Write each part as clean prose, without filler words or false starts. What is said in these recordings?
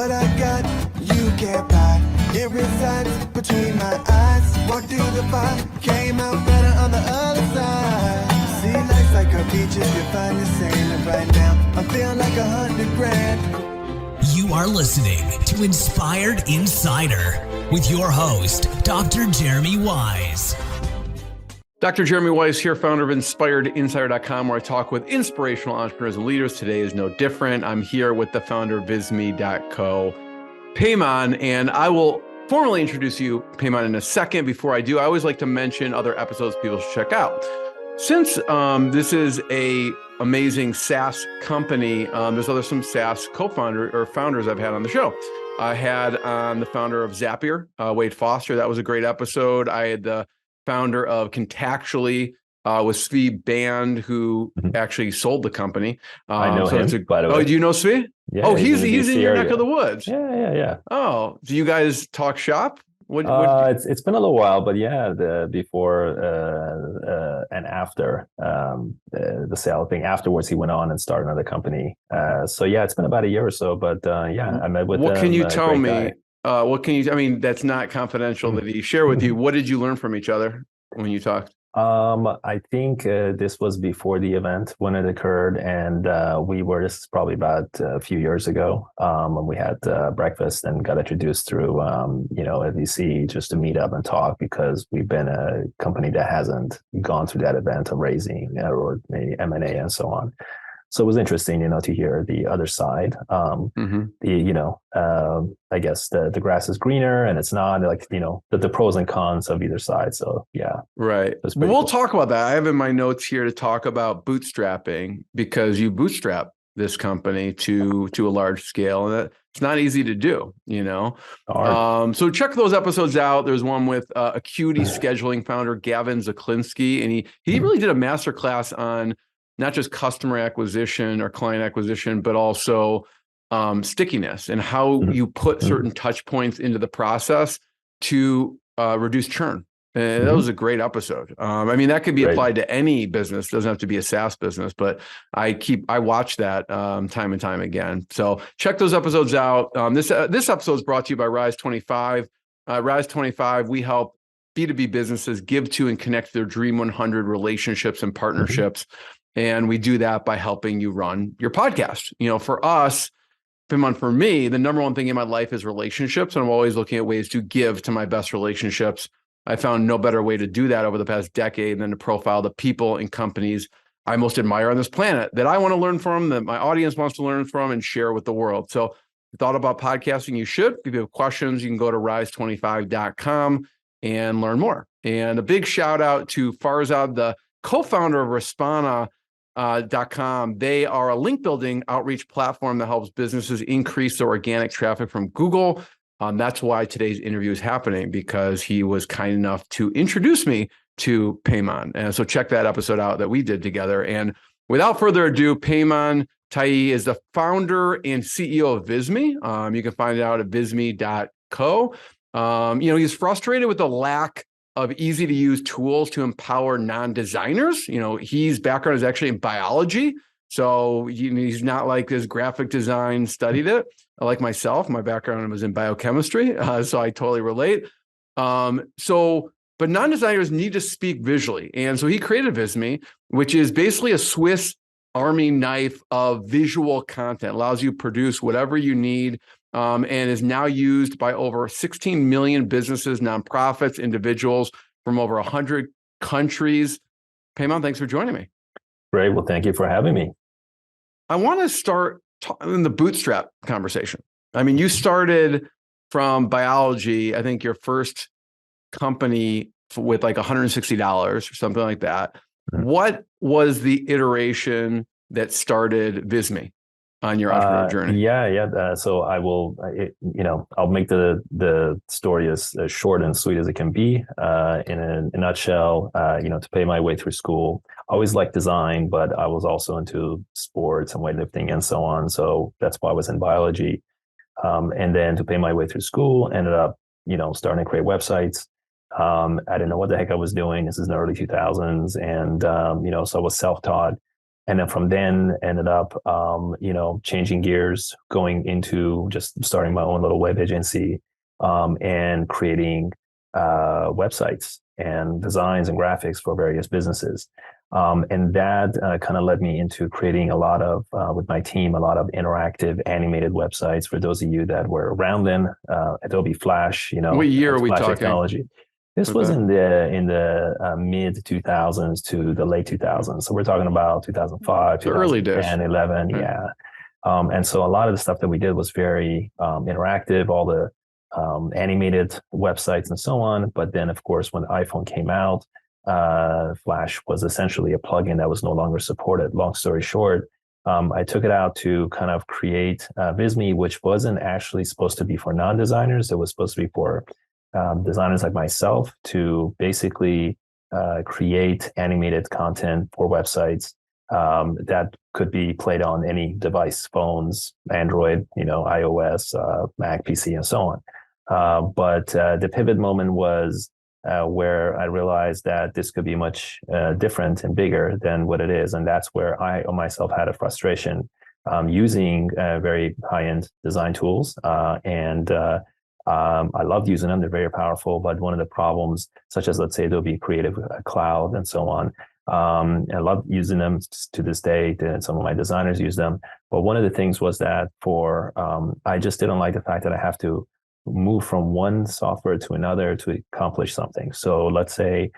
What I got, you can't buy. It resides between my eyes. Walked through the fire, came out better on the other side. See, life's like a beach if you find the sand. And right now, I'm feeling like 100 grand. You are listening to Inspired Insider with your host, Dr. Jeremy Weisz. Dr. Jeremy Weisz here, founder of InspiredInsider.com, where I talk with inspirational entrepreneurs and leaders. Today is no different. I'm here with the founder of VizMe.co, Payman, and I will formally introduce you, Payman, in a second. Before I do, I always like to mention other episodes people should check out. Since this is a amazing SaaS company, there's some SaaS co-founder or founders I've had on the show. I had the founder of Zapier, Wade Foster. That was a great episode. I had the founder of Contactually with Svi Band, who actually sold the company. I know him, by the way. Oh, do you know Svi? Yeah, he's in your neck of the woods. Yeah. Oh, do you guys talk shop? It's been a little while, but yeah, before and after the sale thing. Afterwards, he went on and started another company. So yeah, it's been about a year or so. But I met with him. What can you tell me? Guy. That's not confidential that he shared with you. What did you learn from each other when you talked? I think this was before the event when it occurred, and this is probably about a few years ago, when we had breakfast and got introduced through, a VC just to meet up and talk, because we've been a company that hasn't gone through that event of raising or maybe M&A and so on. So it was interesting, to hear the other side. I guess the grass is greener, and it's not like, the pros and cons of either side. So yeah. Right. We'll talk about that. I have in my notes here to talk about bootstrapping, because you bootstrap this company to a large scale, and it's not easy to do, So check those episodes out. There's one with Acuity Scheduling founder Gavin Zaklinski, and he really did a masterclass on not just customer acquisition or client acquisition, but also stickiness and how you put certain touch points into the process to reduce churn. And that was a great episode. That could be applied to any business. It doesn't have to be a SaaS business, but I watch that time and time again. So check those episodes out. This episode is brought to you by Rise 25. Rise 25, we help B2B businesses give to and connect their Dream 100 relationships and partnerships. And we do that by helping you run your podcast. For us, for me, the number one thing in my life is relationships. And I'm always looking at ways to give to my best relationships. I found no better way to do that over the past decade than to profile the people and companies I most admire on this planet, that I want to learn from, that my audience wants to learn from, and share with the world. So if you thought about podcasting, you should. If you have questions, you can go to rise25.com and learn more. And a big shout out to Farzad, the co-founder of Respana.com. They are a link building outreach platform that helps businesses increase their organic traffic from Google. That's why today's interview is happening, because he was kind enough to introduce me to Payman. And so check that episode out that we did together. And without further ado, Payman Taei is the founder and CEO of VizMe. You can find it out at VizMe.co. He's frustrated with the lack of easy to use tools to empower non-designers. His background is actually in biology. So he's not like his graphic design studied it. Like myself, my background was in biochemistry. So I totally relate. But non-designers need to speak visually. And so he created VizMe, which is basically a Swiss Army knife of visual content. Allows you to produce whatever you need. And is now used by over 16 million businesses, nonprofits, individuals from over 100 countries. Payman, thanks for joining me. Great. Well, thank you for having me. I want to start in the bootstrap conversation. You started from biology. I think your first company with like $160 or something like that. What was the iteration that started VizMe on your entrepreneur journey? So I will, I'll make the story as short and sweet as it can be. In a nutshell, to pay my way through school, I always liked design, but I was also into sports and weightlifting and so on. So that's why I was in biology. And then to pay my way through school, ended up, starting to create websites. I didn't know what the heck I was doing. This is in the early 2000s. And, so I was self-taught. And then from then ended up, changing gears, going into just starting my own little web agency, and creating websites and designs and graphics for various businesses. And that kind of led me into creating a lot of, with my team, a lot of interactive animated websites. For those of you that were around then, Adobe Flash, What year are we Flash talking? technology. This was in the mid 2000s to the late 2000s. So we're talking about 2005, the early days, 11, right. yeah. And so a lot of the stuff that we did was very interactive, all the animated websites and so on. But then, of course, when the iPhone came out, Flash was essentially a plugin that was no longer supported. Long story short, I took it out to kind of create Visme, which wasn't actually supposed to be for non-designers. It was supposed to be for designers like myself to basically create animated content for websites that could be played on any device, phones, Android, iOS, Mac, PC, and so on. But the pivot moment was where I realized that this could be much different and bigger than what it is. And that's where I myself had a frustration using very high-end design tools. I loved using them. They're very powerful. But one of the problems, such as, let's say, Adobe Creative Cloud and so on, I love using them to this day. Some of my designers use them. But one of the things was that I just didn't like the fact that I have to move from one software to another to accomplish something. So let's say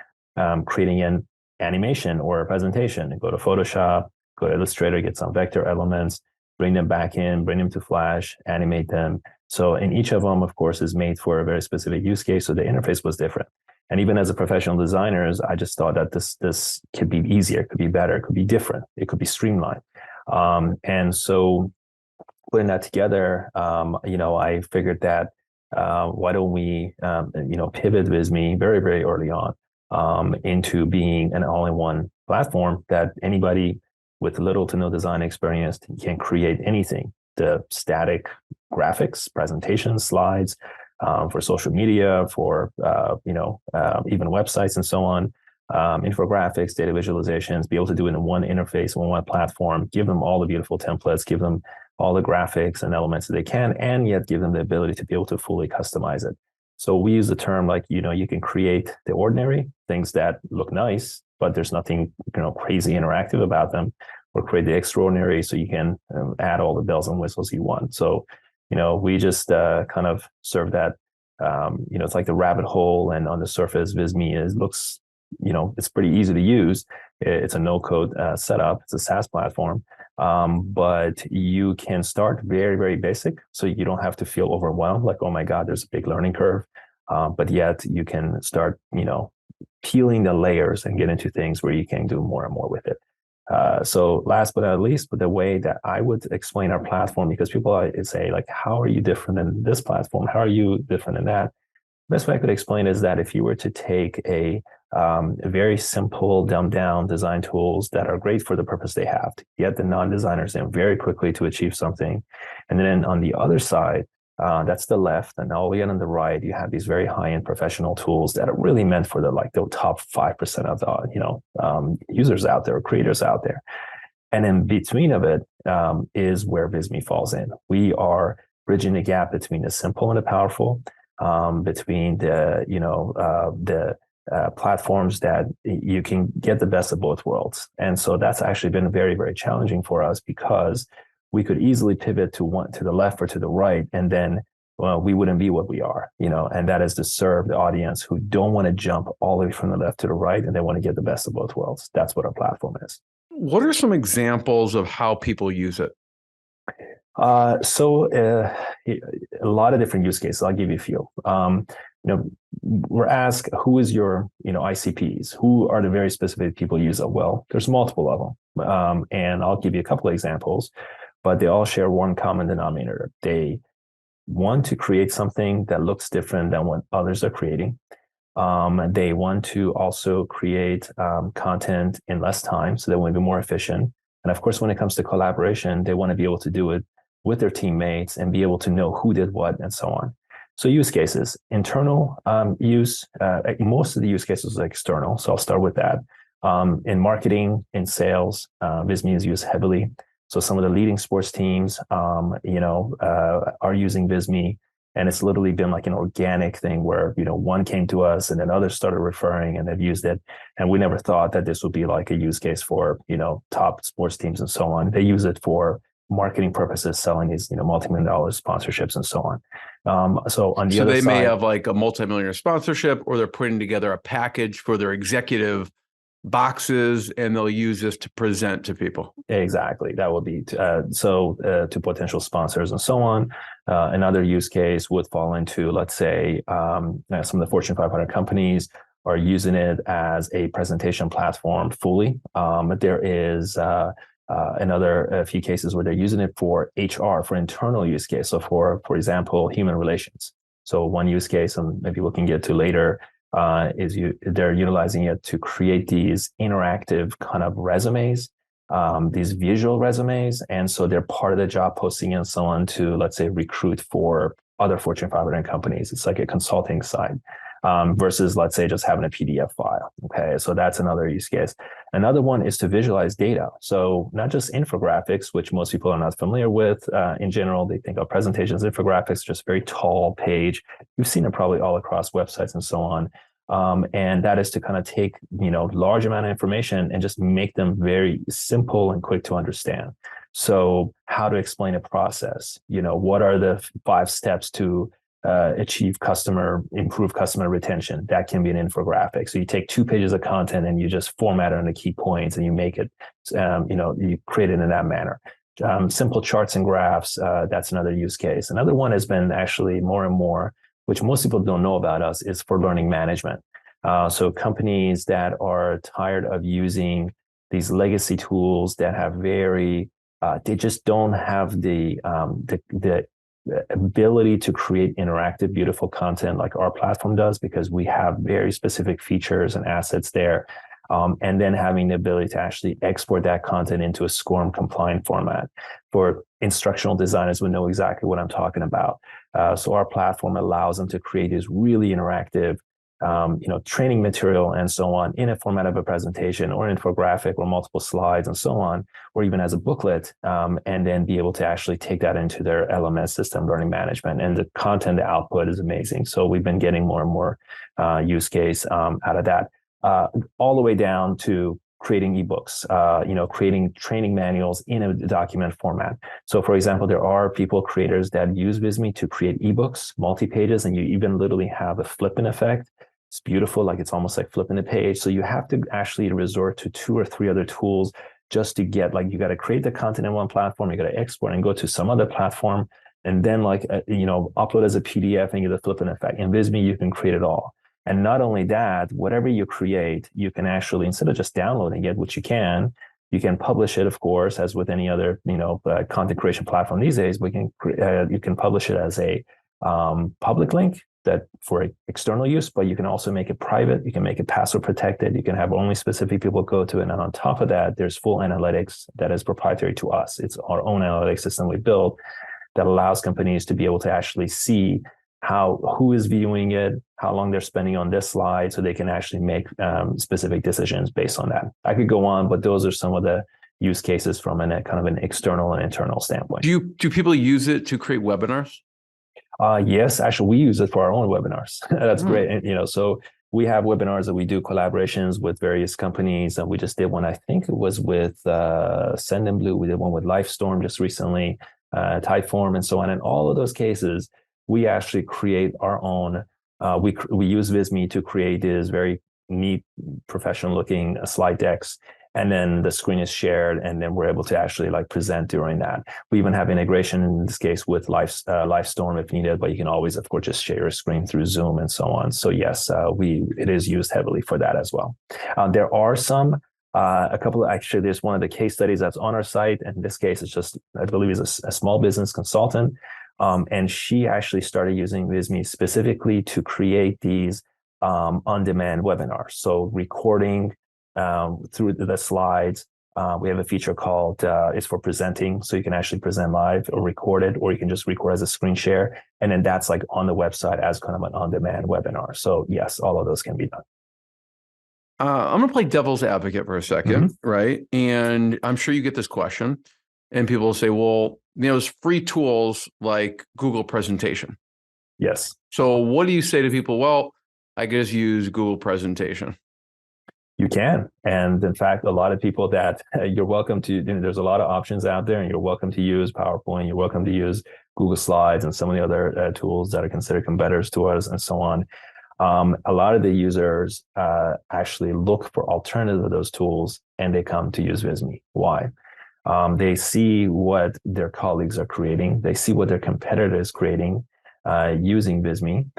creating an animation or a presentation, go to Photoshop, go to Illustrator, get some vector elements, bring them back in, bring them to Flash, animate them. So in each of them, of course, is made for a very specific use case. So the interface was different. And even as a professional designer, I just thought that this could be easier, could be better, could be different, it could be streamlined. And so putting that together, I figured that why don't we, pivot Visme very, very early on into being an all-in-one platform that anybody with little to no design experience can create anything. The static graphics, presentations, slides, for social media, for even websites and so on, infographics, data visualizations, be able to do it in one interface, one platform, give them all the beautiful templates, give them all the graphics and elements that they can, and yet give them the ability to be able to fully customize it. So we use the term like, you can create the ordinary things that look nice, but there's nothing, crazy interactive about them, or create the extraordinary so you can add all the bells and whistles you want. So, we just kind of serve that, it's like the rabbit hole, and on the surface, Visme looks, it's pretty easy to use. It's a no-code setup. It's a SaaS platform. But you can start very, very basic, so you don't have to feel overwhelmed, like, oh my God, there's a big learning curve. But yet you can start, peeling the layers and get into things where you can do more and more with it. So last but not least, but the way that I would explain our platform, because people say, like, how are you different than this platform? How are you different than that? The best way I could explain is that if you were to take a very simple, dumbed down design tools that are great for the purpose they have, to get the non-designers in very quickly to achieve something. And then on the other side, that's the left, and all the way on the right, you have these very high-end professional tools that are really meant for the top 5% of the users out there, or creators out there. And in between of it is where Visme falls in. We are bridging the gap between the simple and the powerful, between the platforms that you can get the best of both worlds. And so that's actually been very, very challenging for us, because we could easily pivot to the left or to the right, and then we wouldn't be what we are, and that is to serve the audience who don't want to jump all the way from the left to the right, and they want to get the best of both worlds. That's what our platform is. What are some examples of how people use it? So a lot of different use cases. I'll give you a few. We're asked, who is your, ICPs? Who are the very specific people who use it? Well, there's multiple of them. And I'll give you a couple of examples, but they all share one common denominator. They want to create something that looks different than what others are creating. They want to also create content in less time, so they want to be more efficient. And of course, when it comes to collaboration, they want to be able to do it with their teammates and be able to know who did what and so on. So use cases, internal use, most of the use cases are external. So I'll start with that. In marketing, in sales, Visme is used heavily. So some of the leading sports teams, are using Visme, and it's literally been like an organic thing where, one came to us and then others started referring and they've used it. And we never thought that this would be like a use case for, top sports teams and so on. They use it for marketing purposes, selling these, multi-million dollar sponsorships and so on. So on the other they side, may have like a multi-millionaire sponsorship, or they're putting together a package for their executive boxes, and they'll use this to present to people. Exactly. That would be to potential sponsors and so on. Another use case would fall into, let's say, some of the Fortune 500 companies are using it as a presentation platform fully. There is a few cases where they're using it for HR, for internal use case. So for example, human relations. So one use case, and maybe we can get to later, they're utilizing it to create these interactive kind of resumes, these visual resumes. And so they're part of the job posting and so on to, let's say, recruit for other Fortune 500 companies. It's like a consulting side. Versus, let's say, just having a PDF file. Okay, so that's another use case. Another one is to visualize data. So not just infographics, which most people are not familiar with. In general, they think of presentations, infographics, just very tall page. You've seen it probably all across websites and so on. And that is to kind of take, large amount of information and just make them very simple and quick to understand. So how to explain a process, what are the 5 steps to improve customer retention. That can be an infographic. So you take 2 pages of content and you just format it on the key points and you make it, you create it in that manner. Simple charts and graphs, that's another use case. Another one has been actually more and more, which most people don't know about us, is for learning management. So companies that are tired of using these legacy tools that have they just don't have the ability to create interactive, beautiful content like our platform does, because we have very specific features and assets there. And then having the ability to actually export that content into a SCORM compliant format. For instructional designers would know exactly what I'm talking about. So our platform allows them to create this really interactive training material and so on in a format of a presentation or infographic or multiple slides and so on, or even as a booklet, and then be able to actually take that into their LMS system, learning management. And the content output is amazing. So we've been getting more and more use case out of that, all the way down to creating ebooks, creating training manuals in a document format. So for example, there are creators that use Visme to create ebooks, multi-pages, and you even literally have a flipping effect. It's beautiful, like it's almost like flipping a page. So you have to actually resort to 2 or 3 other tools just to get, you got to create the content in one platform, you got to export and go to some other platform, and then upload as a PDF and get the flipping effect. In Visme, you can create it all. And not only that, whatever you create, you can actually, instead of just downloading it, which you can publish it, of course, as with any other, content creation platform these days. You can publish it as a public link that for external use, but you can also make it private. You can make it password protected. You can have only specific people go to it. And on top of that, there's full analytics that is proprietary to us. It's our own analytics system we built that allows companies to be able to actually see who is viewing it, how long they're spending on this slide, so they can actually make specific decisions based on that. I could go on, but those are some of the use cases from a kind of an external and internal standpoint. Do people use it to create webinars? Yes, actually, we use it for our own webinars. That's great. And, so we have webinars that we do collaborations with various companies, and we just did one. I think it was with Sendinblue. We did one with Lifestorm just recently, Typeform, and so on. In all of those cases, we actually create our own. We use Visme to create these very neat, professional-looking slide decks. And then the screen is shared, and then we're able to actually present during that. We even have integration in this case with Lifestorm if needed, but you can always, of course, just share your screen through Zoom and so on. So yes, it is used heavily for that as well. There are actually, there's one of the case studies that's on our site. And in this case, it's just, I believe, is a small business consultant. And she actually started using Visme specifically to create these on-demand webinars. So recording through the slides. We have a feature called it's for presenting, so you can actually present live or record it, or you can just record as a screen share, and then that's on the website as kind of an on-demand webinar. So yes, all of those can be done. I'm going to play devil's advocate for a second, right? And I'm sure you get this question, and people will say, well, there's free tools like Google Presentation. Yes. So what do you say to people? Well, I guess use Google Presentation. You can. And in fact, a lot of people that you're welcome to, there's a lot of options out there, and you're welcome to use PowerPoint, you're welcome to use Google Slides and some of the other tools that are considered competitors to us and so on. A lot of the users actually look for alternatives to those tools, and they come to use Visme. Why? They see what their colleagues are creating. They see what their competitor is creating using Visme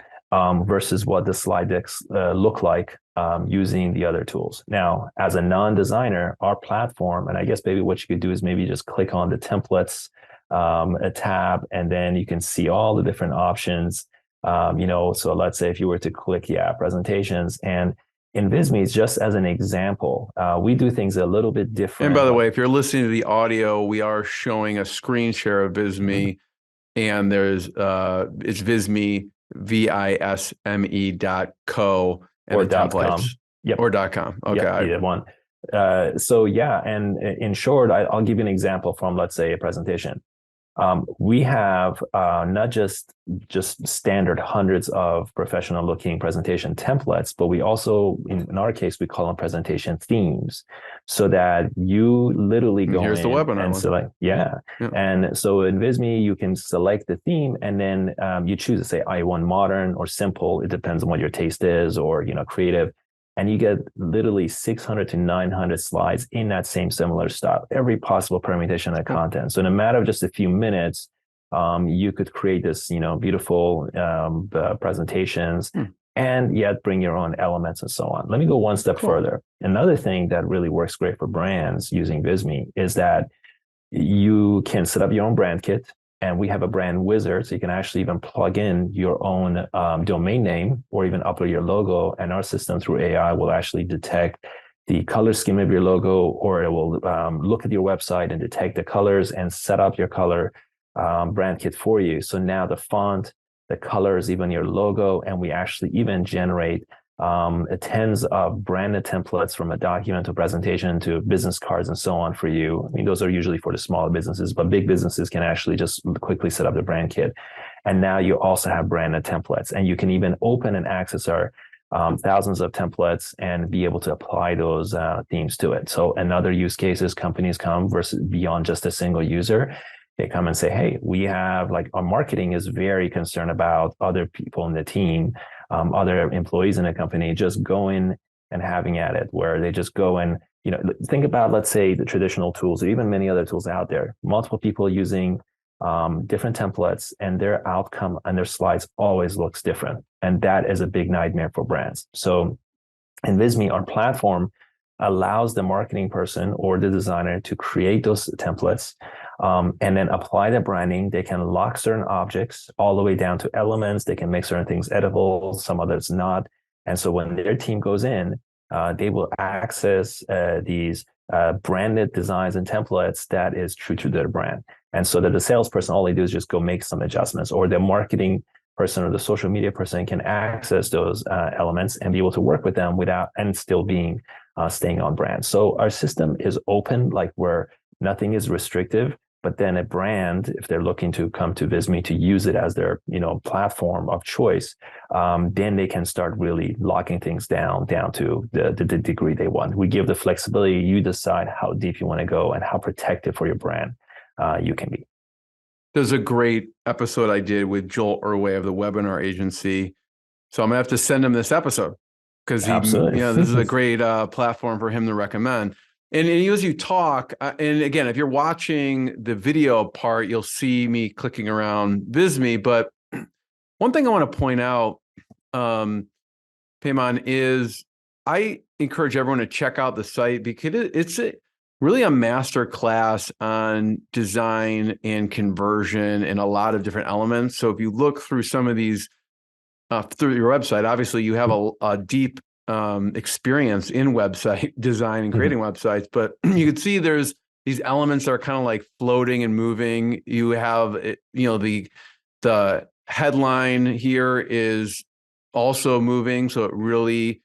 versus what the slide decks look like using the other tools. Now, as a non-designer, our platform, and I guess maybe what you could do is maybe just click on the templates a tab, and then you can see all the different options. So let's say if you were to click, presentations, and in Visme, just as an example, we do things a little bit different. And by the way, if you're listening to the audio, we are showing a screen share of Visme, and there's it's Visme, visme.co, and or the templates. .com. Yep. Or .com. Okay. Yep, either one. And in short, I'll give you an example from, let's say, a presentation. We have not just standard hundreds of professional looking presentation templates, but we also, in our case, we call them presentation themes, so that you literally go Here's in the webinar and select, And so in Visme, you can select the theme, and then you choose to say, I want modern or simple. It depends on what your taste is, or, creative. And you get literally 600 to 900 slides in that same similar style, every possible permutation of content. So in a matter of just a few minutes, you could create this, beautiful presentations and yet bring your own elements and so on. Let me go one step further. Another thing that really works great for brands using Visme is that you can set up your own brand kit. And we have a brand wizard, so you can actually even plug in your own domain name or even upload your logo. And our system through AI will actually detect the color scheme of your logo, or it will look at your website and detect the colors and set up your color brand kit for you. So now the font, the colors, even your logo, and we actually even generate tens of branded templates from a document to presentation to business cards and so on for you. I mean, those are usually for the smaller businesses, but big businesses can actually just quickly set up the brand kit. And now you also have branded templates, and you can even open and access our thousands of templates and be able to apply those themes to it. So another use case is companies come versus beyond just a single user. They come and say, hey, we have, like, our marketing is very concerned about other people in the team, other employees in a company just going and having at it, where they just go and, think about, let's say, the traditional tools or even many other tools out there, multiple people using different templates, and their outcome and their slides always looks different. And that is a big nightmare for brands. So in Visme, our platform allows the marketing person or the designer to create those templates and then apply the branding. They can lock certain objects all the way down to elements. They can make certain things editable, some others not. And so when their team goes in, they will access these branded designs and templates that is true to their brand. And so that the salesperson, all they do is just go make some adjustments, or the marketing person or the social media person can access those elements and be able to work with them without and still being staying on brand. So our system is open, like where nothing is restrictive, but then a brand, if they're looking to come to Visme to use it as their, platform of choice, then they can start really locking things down to the degree they want. We give the flexibility. You decide how deep you want to go and how protective for your brand you can be. There's a great episode I did with Joel Urway of the Webinar Agency. So I'm gonna have to send him this episode, because this is a great platform for him to recommend. And as you talk, and again, if you're watching the video part, you'll see me clicking around Visme. But one thing I want to point out, Payman, is I encourage everyone to check out the site, because it's really a master class on design and conversion and a lot of different elements. So if you look through some of these through your website, obviously you have a deep experience in website design and creating websites, but you can see there's these elements that are kind of like floating and moving. You have, the headline here is also moving, so it really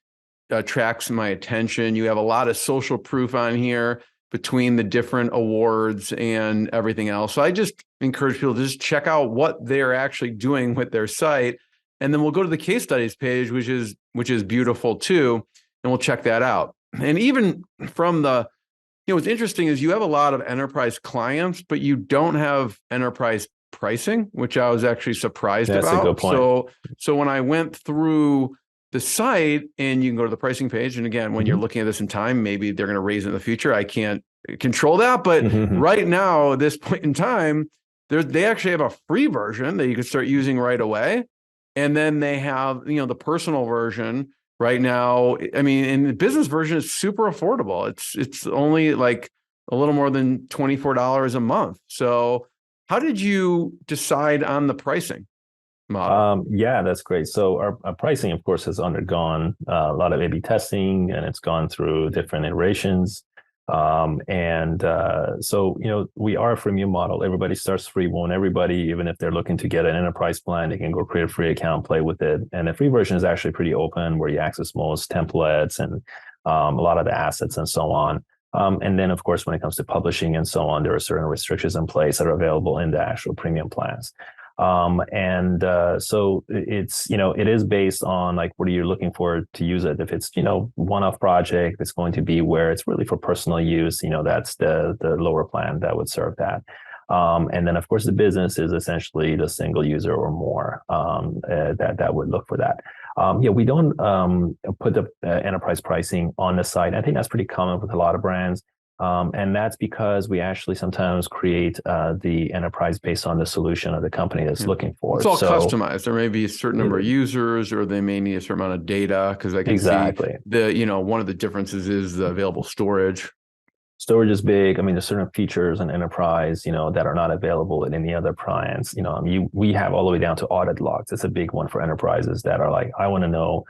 attracts my attention. You have a lot of social proof on here between the different awards and everything else. So I just encourage people to just check out what they're actually doing with their site. And then we'll go to the case studies page, which is beautiful too. And we'll check that out. And even from what's interesting is you have a lot of enterprise clients, but you don't have enterprise pricing, which I was actually surprised about. That's a good point. So when I went through the site, and you can go to the pricing page, and again, when you're looking at this in time, maybe they're going to raise it in the future. I can't control that, but right now, at this point in time, they actually have a free version that you can start using right away, and then they have the personal version right now. I mean, and the business version is super affordable. It's only like a little more than $24 a month. So how did you decide on the pricing model? Yeah, that's great. So our pricing, of course, has undergone a lot of A/B testing, and it's gone through different iterations. So we are a freemium model. Everybody starts free. Won't everybody, even if they're looking to get an enterprise plan, they can go create a free account, play with it. And the free version is actually pretty open, where you access most templates and a lot of the assets and so on. And then, of course, when it comes to publishing and so on, there are certain restrictions in place that are available in the actual premium plans. So it's, it is based on like, what are you looking for to use it? If it's, one-off project, it's going to be where it's really for personal use, that's the lower plan that would serve that. And then, of course, the business is essentially the single user or more that would look for that. We don't put the enterprise pricing on the site. I think that's pretty common with a lot of brands. And that's because we actually sometimes create the enterprise based on the solution of the company that's looking for. It's all customized. There may be a certain number of users, or they may need a certain amount of data, because I can see one of the differences is the available storage. Storage is big. I mean, there's certain features in enterprise, that are not available in any other plans. We have all the way down to audit logs. It's a big one for enterprises that are like, I want to know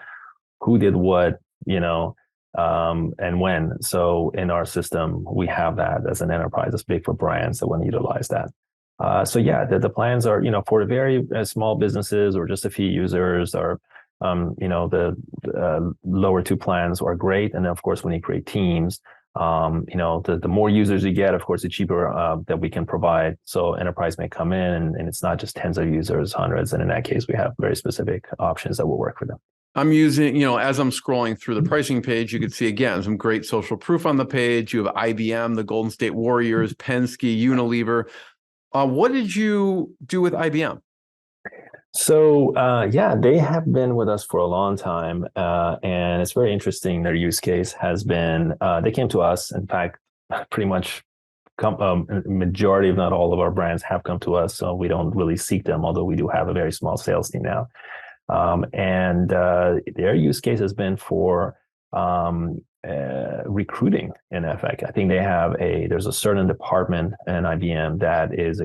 who did what, and when. So in our system, we have that as an enterprise. It's big for brands that want to utilize that. The plans are, for the very small businesses or just a few users, or the lower two plans are great. And then, of course, when you create teams, the more users you get, of course, the cheaper that we can provide. So enterprise may come in, and it's not just tens of users, hundreds. And in that case, we have very specific options that will work for them. I'm using, as I'm scrolling through the pricing page, you can see, again, some great social proof on the page. You have IBM, the Golden State Warriors, Penske, Unilever. What did you do with IBM? So, they have been with us for a long time. And it's very interesting. Their use case has been, they came to us. In fact, pretty much majority, if not all of our brands have come to us. So we don't really seek them, although we do have a very small sales team now. Their use case has been for recruiting. In effect, I think there's a certain department in IBM that is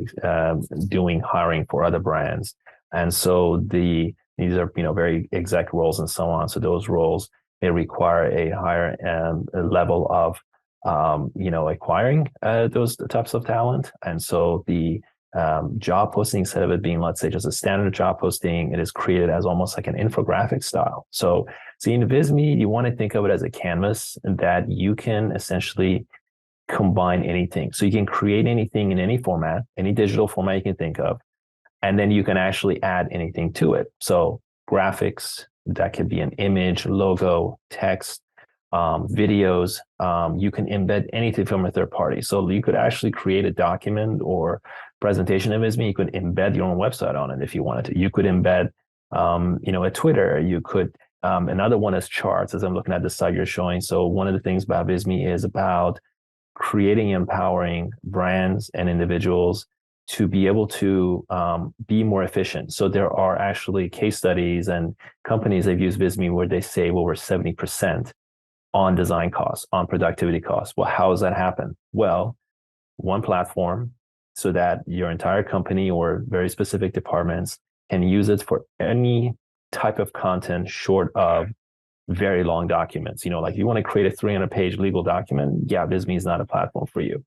doing hiring for other brands, and so these are very exec roles and so on. So those roles, they require a higher level of acquiring those types of talent, and so the job posting, instead of it being, let's say, just a standard job posting, it is created as almost like an infographic style. So in Visme, you want to think of it as a canvas that you can essentially combine anything. So you can create anything in any format, any digital format you can think of, and then you can actually add anything to it. So graphics, that could be an image, logo, text, videos. You can embed anything from a third party. So you could actually create a document or presentation of Visme. You could embed your own website on it if you wanted to. You could embed, a Twitter. You could, another one is charts, as I'm looking at the site you're showing. So one of the things about Visme is about creating, empowering brands and individuals to be able to be more efficient. So there are actually case studies and companies that use Visme where they save over 70% on design costs, on productivity costs. Well, how does that happen? Well, one platform, so that your entire company or very specific departments can use it for any type of content short of very long documents. Like you want to create a 300-page legal document, Visme is not a platform for you.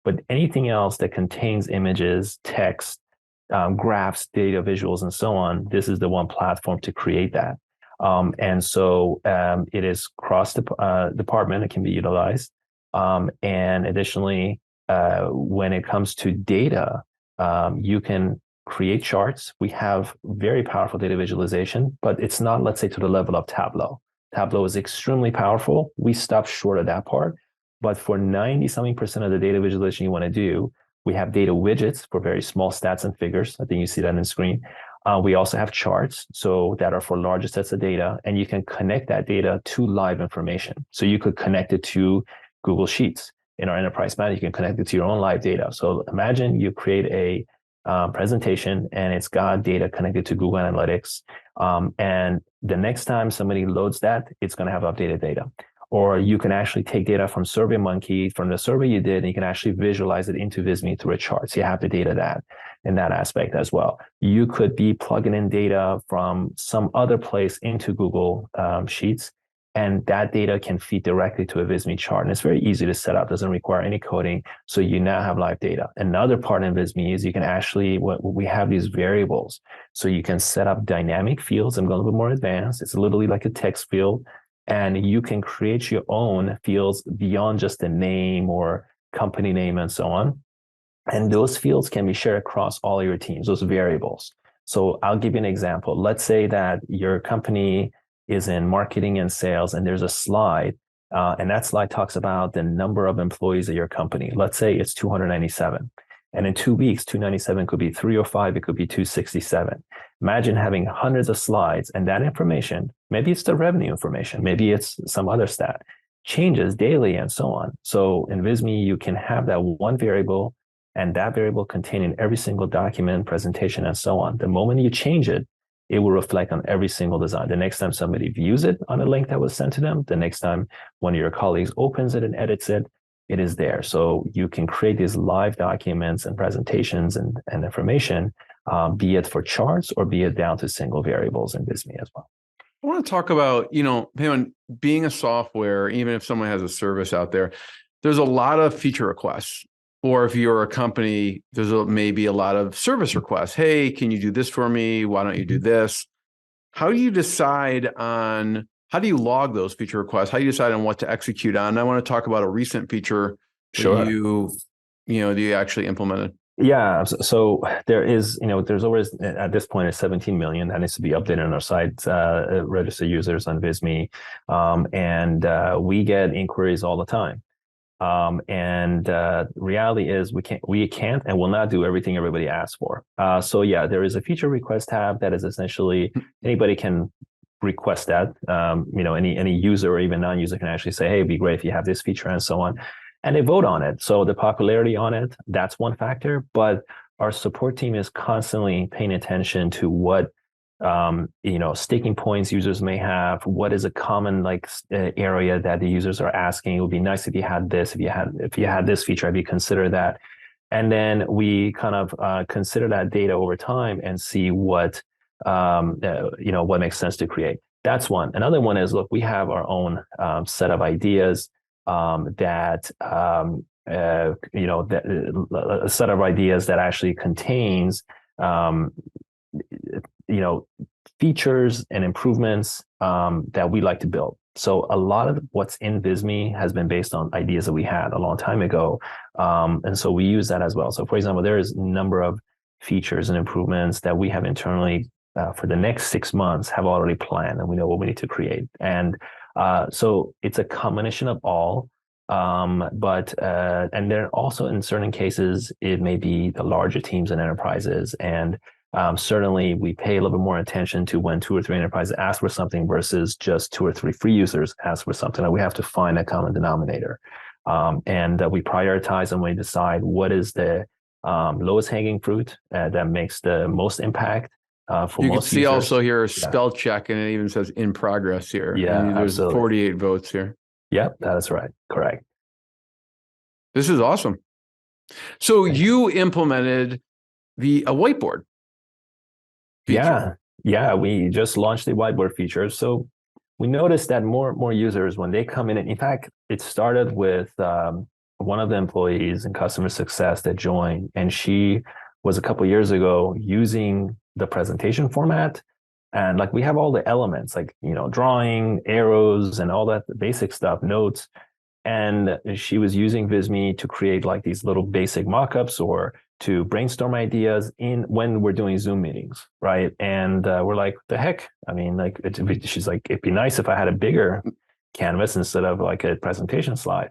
But anything else that contains images, text, graphs, data, visuals, and so on, this is the one platform to create that. And so it is cross department. It can be utilized. And additionally, when it comes to data, you can create charts. We have very powerful data visualization, but it's not, let's say, to the level of Tableau. Tableau is extremely powerful. We stop short of that part. But for 90-something% of the data visualization you want to do, we have data widgets for very small stats and figures. I think you see that on the screen. We also have charts, so that are for larger sets of data, and you can connect that data to live information. So you could connect it to Google Sheets. In our enterprise plan, you can connect it to your own live data. So imagine you create a presentation and it's got data connected to Google Analytics. And the next time somebody loads that, it's going to have updated data. Or you can actually take data from SurveyMonkey, from the survey you did, and you can actually visualize it into Visme through a chart. So you have the data that in that aspect as well. You could be plugging in data from some other place into Google Sheets, and that data can feed directly to a Visme chart. And it's very easy to set up, doesn't require any coding. So you now have live data. Another part in Visme is you can actually, we have these variables. So you can set up dynamic fields. I'm going a little bit more advanced. It's literally like a text field. And you can create your own fields beyond just the name or company name and so on. And those fields can be shared across all your teams, those variables. So I'll give you an example. Let's say that your company is in marketing and sales, and there's a slide, and that slide talks about the number of employees at your company. Let's say it's 297. And in 2 weeks, 297 could be 305, it could be 267. Imagine having hundreds of slides, and that information, maybe it's the revenue information, maybe it's some other stat, changes daily and so on. So in Visme, you can have that one variable, and that variable contained in every single document, presentation, and so on. The moment you change it, it will reflect on every single design. The next time somebody views it on a link that was sent to them, the next time one of your colleagues opens it and edits it, it is there. So you can create these live documents and presentations and information, be it for charts or be it down to single variables in Visme as well. I want to talk about, Payman, being a software, even if someone has a service out there, there's a lot of feature requests. Or if you're a company, there's maybe a lot of service requests. Hey, can you do this for me? Why don't you do this? How do you decide on, how do you log those feature requests? How do you decide on what to execute on? And I want to talk about a recent feature that you actually implemented. Yeah, so there is, there's always, at this point, it's 17 million that needs to be updated on our site, registered users on Visme. And we get inquiries all the time. And reality is we can't and will not do everything everybody asks for. So yeah, there is a feature request tab that is essentially anybody can request that. Any user or even non-user can actually say, hey, it'd be great if you have this feature and so on. And they vote on it. So the popularity on it, that's one factor. But our support team is constantly paying attention to what sticking points users may have. What is a common area that the users are asking? It would be nice if you had this. If you had this feature, have you consider that? And then we kind of consider that data over time and see what makes sense to create. That's one. Another one is, look, we have our own set of ideas a set of ideas that actually contains features and improvements that we like to build. So a lot of what's in Visme has been based on ideas that we had a long time ago. And so we use that as well. So for example, there is a number of features and improvements that we have internally for the next 6 months have already planned, and we know what we need to create. And so it's a combination of all. But then also in certain cases, it may be the larger teams and enterprises. And certainly we pay a little bit more attention to when 2 or 3 enterprises ask for something versus just 2 or 3 free users ask for something. We have to find a common denominator. And we prioritize and we decide what is the lowest hanging fruit that makes the most impact for you most can see users. Also here a spell check, and it even says in progress here. Yeah, and there's absolutely. 48 votes here. Yep, that is right. Correct. This is awesome. So you implemented a whiteboard feature. Yeah, we just launched the whiteboard feature. So we noticed that more users, when they come in fact, it started with one of the employees in customer success that joined, and she was a couple of years ago using the presentation format And like we have all the elements, like, drawing, arrows, and all that basic stuff, notes. And she was using Visme to create like these little basic mock-ups or to brainstorm ideas in when we're doing Zoom meetings, right? And we're like, the heck? I mean, like, she's like, it'd be nice if I had a bigger canvas instead of like a presentation slide.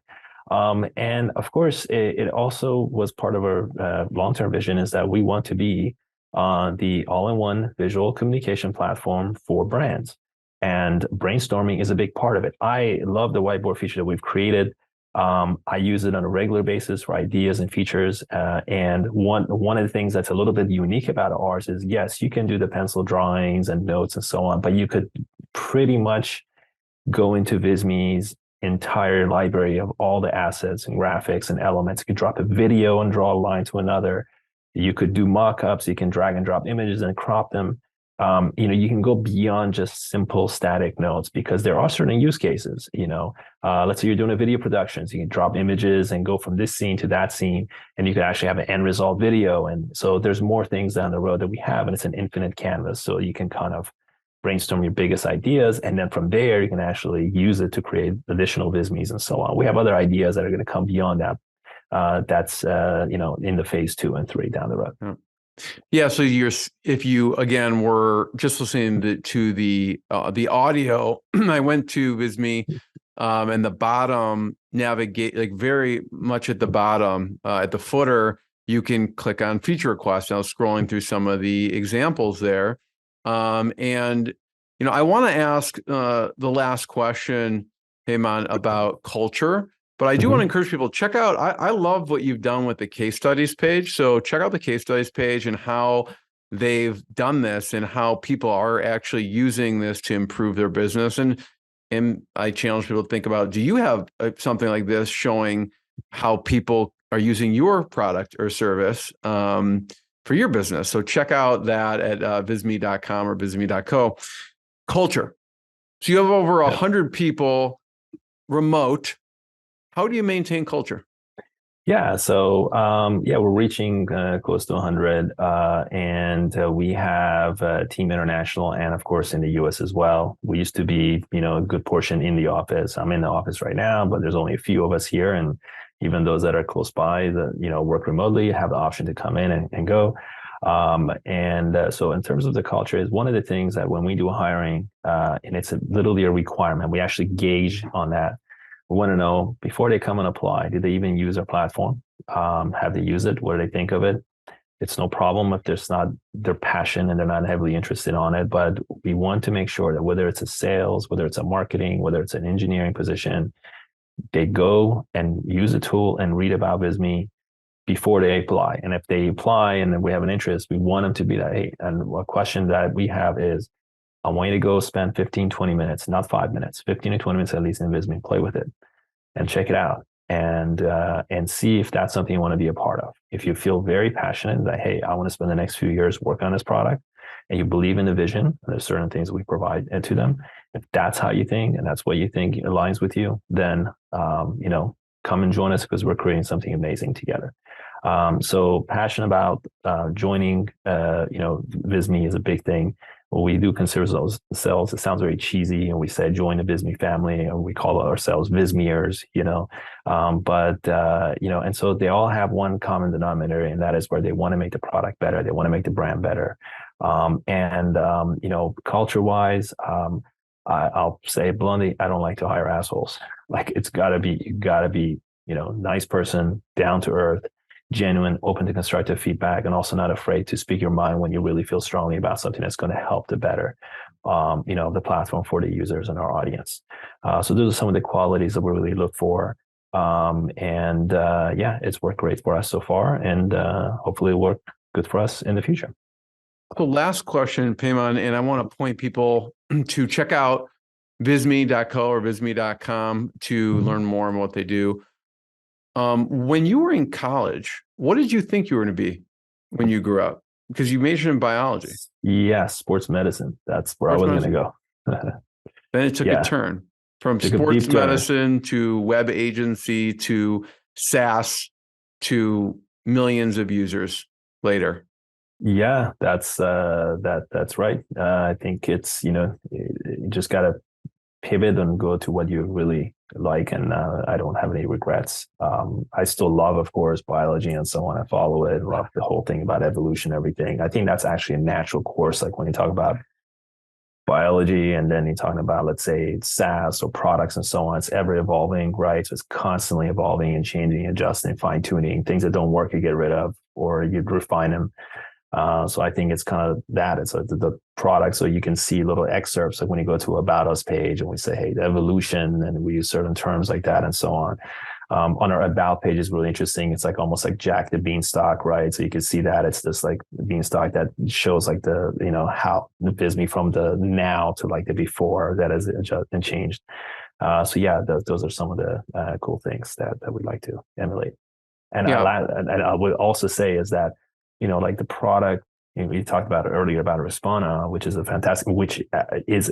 And of course, it also was part of our long-term vision is that we want to be the all-in-one visual communication platform for brands. And brainstorming is a big part of it. I love the whiteboard feature that we've created. I use it on a regular basis for ideas and features. And one of the things that's a little bit unique about ours is, yes, you can do the pencil drawings and notes and so on, but you could pretty much go into Visme's entire library of all the assets and graphics and elements. You could drop a video and draw a line to another. You could do mock-ups. You can drag and drop images and crop them. You can go beyond just simple static notes because there are certain use cases. Let's say you're doing a video production, so you can drop images and go from this scene to that scene, and you can actually have an end result video. And so there's more things down the road that we have, and it's an infinite canvas. So you can kind of brainstorm your biggest ideas, and then from there you can actually use it to create additional Vismes and so on. We have other ideas that are going to come beyond that. That's in the phase 2 and 3 down the road. Yeah. Yeah, so if you again were just listening to the audio, I went to Visme, and the bottom navigate, like very much at the bottom, at the footer, you can click on feature requests. And I was scrolling through some of the examples there, and I want to ask the last question, Payman, about culture. But I do want to encourage people to check out, I love what you've done with the case studies page. So check out the case studies page and how they've done this and how people are actually using this to improve their business. And I challenge people to think about, do you have something like this showing how people are using your product or service for your business? So check out that at visme.com or visme.co. Culture. So you have over 100 people remote. How do you maintain culture? Yeah, so we're reaching close to 100, and we have Team International, and of course in the US as well. We used to be, a good portion in the office. I'm in the office right now, but there's only a few of us here, and even those that are close by, that work remotely, have the option to come in and go. So in terms of the culture, is one of the things that when we do hiring, and it's literally a requirement, we actually gauge on that. We want to know before they come and apply, did they even use our platform? Have they used it? What do they think of it? It's no problem if there's not their passion and they're not heavily interested on it, but we want to make sure that whether it's a sales, whether it's a marketing, whether it's an engineering position, they go and use the tool and read about Visme before they apply. And if they apply and we have an interest, we want them to be that, hey, and a question that we have is, I want you to go spend 15, 20 minutes, not 5 minutes, 15 to 20 minutes at least in Visme, play with it and check it out and see if that's something you want to be a part of. If you feel very passionate that, hey, I want to spend the next few years working on this product, and you believe in the vision, and there's certain things we provide to them. If that's how you think and that's what you think aligns with you, then, come and join us because we're creating something amazing together. So passion about joining, Visme is a big thing. Well, we do consider ourselves, it sounds very cheesy, and we say join the Visme family, and we call ourselves Vismeers, and so they all have one common denominator, and that is where they want to make the product better. They want to make the brand better. Culture-wise, I'll say bluntly, I don't like to hire assholes. Like you gotta be, nice person, down to earth, genuine, open to constructive feedback, and also not afraid to speak your mind when you really feel strongly about something that's going to help to better, the platform for the users and our audience. So those are some of the qualities that we really look for. It's worked great for us so far, and hopefully it'll work good for us in the future. So last question, Payman, and I want to point people to check out visme.co or visme.com to learn more on what they do. When you were in college, what did you think you were going to be when you grew up? Because you majored in biology. Yeah, sports medicine. That's where I was going to go. Then it took a turn from sports medicine to web agency to SaaS to millions of users later. Yeah, that's right. I think it's, you just gotta pivot and go to what you really like. And I don't have any regrets. I still love, of course, biology and so on. I follow it, love the whole thing about evolution, everything. I think that's actually a natural course. Like when you talk about biology and then you're talking about, let's say, SaaS or products and so on, it's ever evolving, right? So it's constantly evolving and changing, adjusting, fine tuning. Things that don't work, you get rid of or you refine them. So I think it's kind of that. It's the product. So you can see little excerpts like when you go to About Us page and we say, hey, the evolution, and we use certain terms like that and so on. On our About page is really interesting. It's like almost like Jack the Beanstalk, right? So you can see that it's this like beanstalk that shows like the, how the Bisme from the now to like the before that has adjusted and changed. So yeah, those are some of the cool things that we'd like to emulate. And I would also say is that, like the product, we talked about it earlier about Respona, which is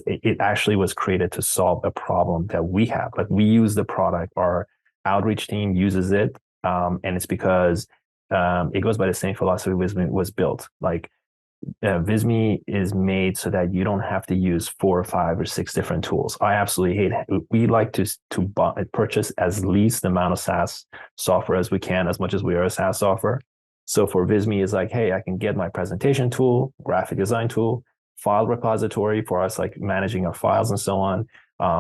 it actually was created to solve a problem that we have. Like we use the product, our outreach team uses it. And it's because it goes by the same philosophy Visme was built. Like Visme is made so that you don't have to use 4 or 5 or 6 different tools. I absolutely hate it. We like to purchase as least amount of SaaS software as we can, as much as we are a SaaS software. So for Visme is like, hey, I can get my presentation tool, graphic design tool, file repository for us, like managing our files and so on,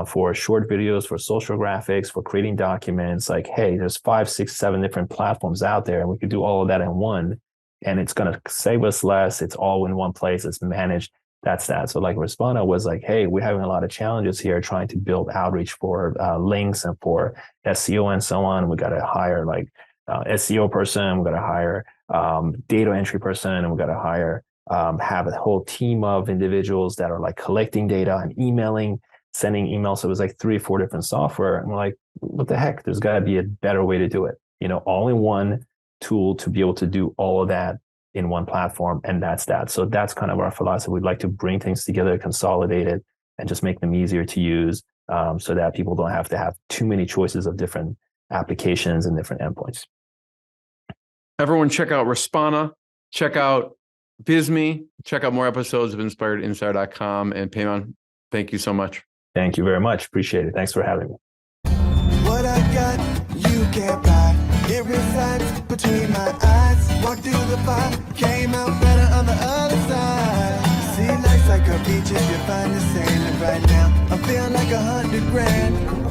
for short videos, for social graphics, for creating documents. Like, hey, there's 5, 6, 7 different platforms out there, and we could do all of that in one, and it's going to save us less. It's all in one place. It's managed. That's that. So like Respona was like, hey, we're having a lot of challenges here trying to build outreach for links and for SEO and so on. We got to hire like SEO person. We got to hire data entry person, and we got to hire have a whole team of individuals that are like collecting data and emailing, sending emails. So it was like 3 or 4 different software, and we're like, what the heck? There's got to be a better way to do it. All in one tool to be able to do all of that in one platform, and that's that. So that's kind of our philosophy. We'd like to bring things together, consolidate it, and just make them easier to use, so that people don't have to have too many choices of different applications and different endpoints. Everyone check out Respona, check out Visme, check out more episodes of InspiredInsider.com. And Payman, thank you so much. Thank you very much. Appreciate it. Thanks for having me. What I got, you can't buy. It resides between my eyes. Walked through the fire, came out better on the other side. See, life's like a beach if you find the sand. And right now, I'm feeling like $100 grand.